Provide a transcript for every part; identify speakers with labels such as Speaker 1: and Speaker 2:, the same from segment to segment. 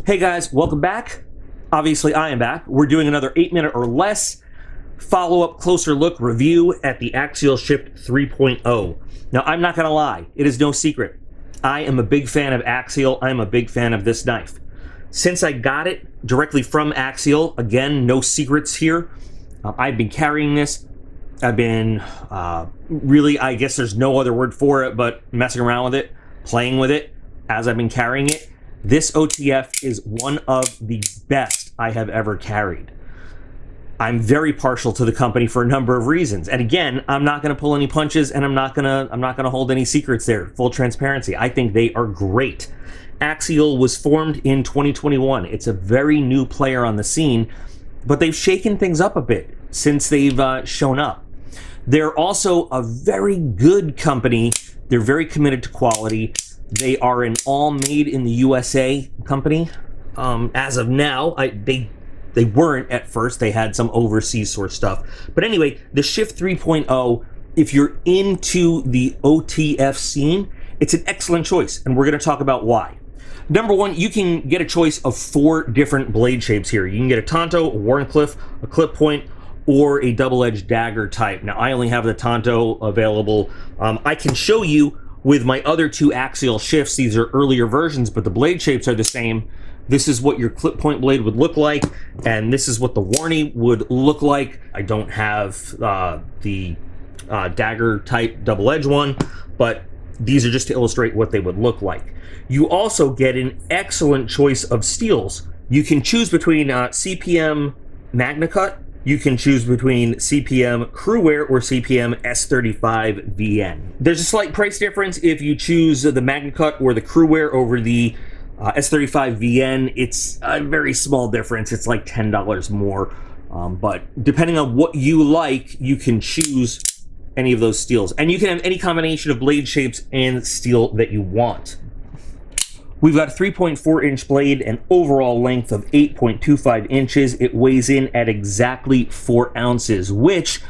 Speaker 1: Hey guys, welcome back. Obviously, I am back. We're doing another 8-minute or less follow-up, closer look review at the Axial Shift 3.0. Now, I'm not gonna lie, it is no secret. I am a big fan of Axial. I'm a big fan of this knife. Since I got it directly from Axial, again, no secrets here. I've been carrying this. I've been really, I guess there's no other word for it, but messing around with it, playing with it as I've been carrying it. This OTF is one of the best I have ever carried. I'm very partial to the company for a number of reasons. And again, I'm not going to pull any punches, and I'm not going to hold any secrets there. Full transparency. I think they are great. Axial was formed in 2021. It's a very new player on the scene, but they've shaken things up a bit since they've shown up. They're also a very good company. They're very committed to quality. They are an all made in the USA company. As of now, they weren't at first. They had some overseas source stuff. But anyway, the Shift 3.0, if you're into the OTF scene, it's an excellent choice, and we're going to talk about why. Number one, you can get a choice of 4 different blade shapes here. You can get a Tonto, a Wharncliffe, a clip point, or a double-edged dagger type. Now, I only have the Tonto available. I can show you with my other 2 Axial shifts. These are earlier versions, but the blade shapes are the same. This is what your clip point blade would look like, and this is what the Warney would look like. I don't have the dagger type double-edged one, but these are just to illustrate what they would look like. You also get an excellent choice of steels. You can choose between CPM MagnaCut, you can choose between CPM Crewwear or CPM S35 VN. There's a slight price difference if you choose the MagnaCut or the Crewwear over the S35 VN. It's a very small difference. It's like $10 more. But depending on what you like, you can choose any of those steels. And you can have any combination of blade shapes and steel that you want. We've got a 3.4-inch blade, an overall length of 8.25 inches. It weighs in at exactly 4 ounces, which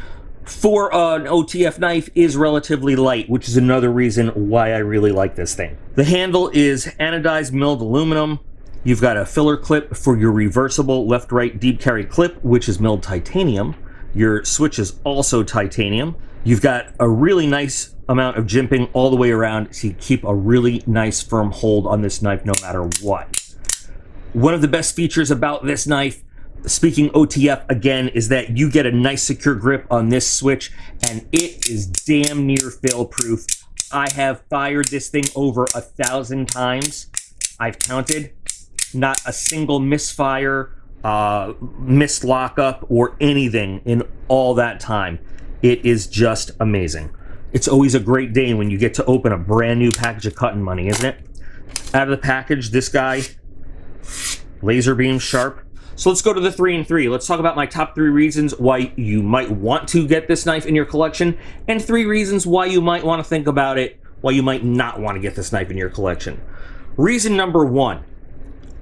Speaker 1: for an OTF knife is relatively light, which is another reason why I really like this thing. The handle is anodized milled aluminum. You've got a filler clip for your reversible left-right deep carry clip, which is milled titanium. Your switch is also titanium. You've got a really nice amount of jimping all the way around, so you keep a really nice firm hold on this knife no matter what. One of the best features about this knife, speaking OTF again, is that you get a nice secure grip on this switch, and it is damn near fail-proof. I have fired this thing over 1,000 times. I've counted. Not a single misfire, missed lockup, or anything in all that time. It is just amazing. It's always a great day when you get to open a brand new package of cutting money, isn't it? Out of the package, this guy, laser beam sharp. So let's go to the 3 and 3. Let's talk about my top 3 reasons why you might want to get this knife in your collection, and 3 reasons why you might want to think about it, why you might not want to get this knife in your collection. Reason number 1,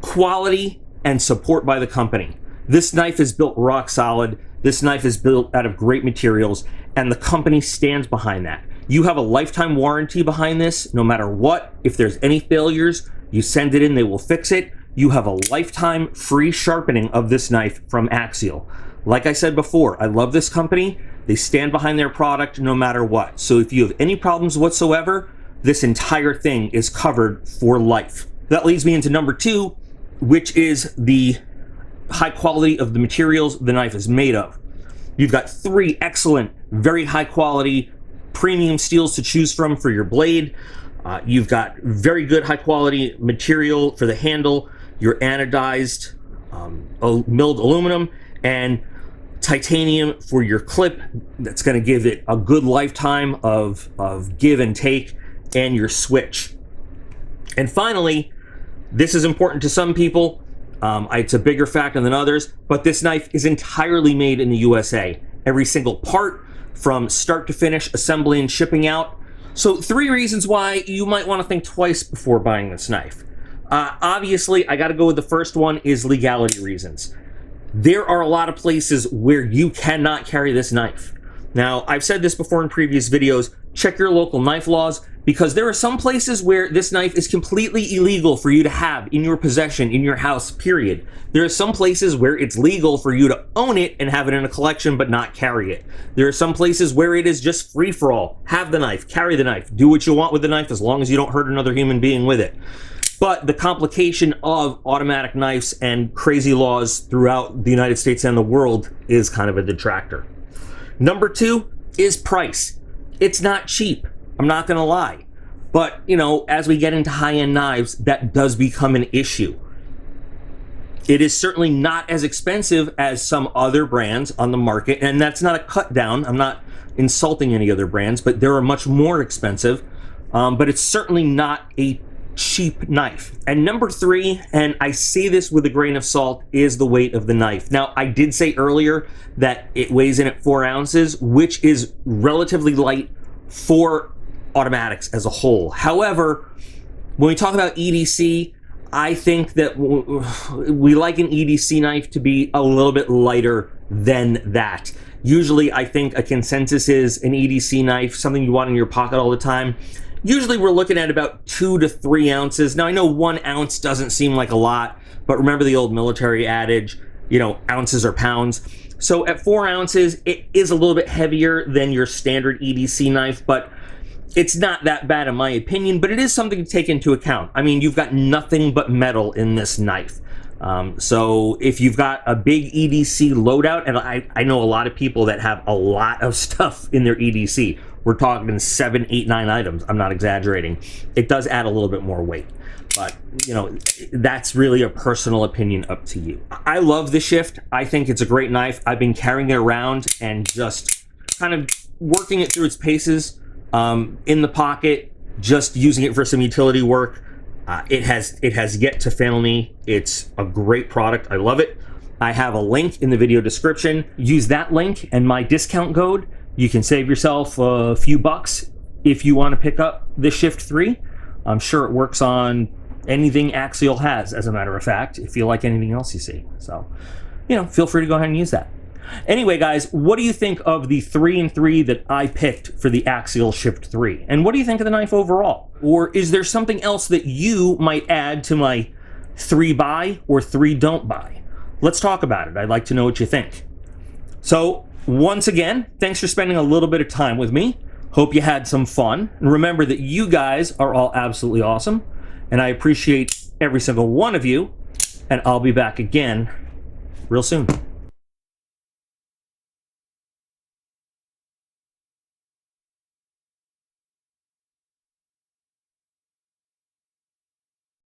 Speaker 1: quality and support by the company. This knife is built rock solid. This knife is built out of great materials, and the company stands behind that. You have a lifetime warranty behind this, no matter what. If there's any failures, you send it in, they will fix it. You have a lifetime free sharpening of this knife from Axial. Like I said before, I love this company. They stand behind their product no matter what. So if you have any problems whatsoever, this entire thing is covered for life. That leads me into number 2, which is the high quality of the materials the knife is made of. You've got 3 excellent, very high quality premium steels to choose from for your blade. You've got very good high quality material for the handle, your anodized milled aluminum, and titanium for your clip. That's going to give it a good lifetime of give and take, and your switch. And finally, this is important to some people. It's a bigger factor than others, but this knife is entirely made in the USA. Every single part, from start to finish, assembly and shipping out. So 3 reasons why you might want to think twice before buying this knife. Obviously, I got to go with the first one, is legality reasons. There are a lot of places where you cannot carry this knife. Now, I've said this before in previous videos, check your local knife laws. because there are some places where this knife is completely illegal for you to have in your possession, in your house, period. There are some places where it's legal for you to own it and have it in a collection but not carry it. There are some places where it is just free-for-all. Have the knife, carry the knife, do what you want with the knife as long as you don't hurt another human being with it. But the complication of automatic knives and crazy laws throughout the United States and the world is kind of a detractor. Number 2 is price. It's not cheap. I'm not going to lie. But, you know, as we get into high-end knives, that does become an issue. It is certainly not as expensive as some other brands on the market, and that's not a cut down. I'm not insulting any other brands, but there are much more expensive. But it's certainly not a cheap knife. And number 3, and I say this with a grain of salt, is the weight of the knife. Now, I did say earlier that it weighs in at 4 ounces, which is relatively light for automatics as a whole. However, when we talk about EDC, I think that we like an EDC knife to be a little bit lighter than that. Usually, I think a consensus is an EDC knife, something you want in your pocket all the time. Usually, we're looking at about 2 to 3 ounces. Now, I know 1 ounce doesn't seem like a lot, but remember the old military adage, you know, ounces are pounds. So at 4 ounces, it is a little bit heavier than your standard EDC knife, but it's not that bad in my opinion, but it is something to take into account. I mean, you've got nothing but metal in this knife. So if you've got a big EDC loadout, and I know a lot of people that have a lot of stuff in their EDC. We're talking 7, 8, 9 items. I'm not exaggerating. It does add a little bit more weight. But, you know, that's really a personal opinion up to you. I love the Shift. I think it's a great knife. I've been carrying it around and just kind of working it through its paces in the pocket, just using it for some utility work. It has yet to fail me. It's a great product. I love it. I have a link in the video description. Use that link and my discount code. You can save yourself a few bucks if you want to pick up the Shift 3. I'm sure it works on anything Axial has, as a matter of fact, if you like anything else you see. So, you know, feel free to go ahead and use that. Anyway, guys, what do you think of the 3 and 3 that I picked for the Axial Shift 3? And what do you think of the knife overall? Or is there something else that you might add to my 3 buy or 3 don't buy? Let's talk about it. I'd like to know what you think. So, once again, thanks for spending a little bit of time with me. Hope you had some fun. And remember that you guys are all absolutely awesome. And I appreciate every single one of you. And I'll be back again real soon.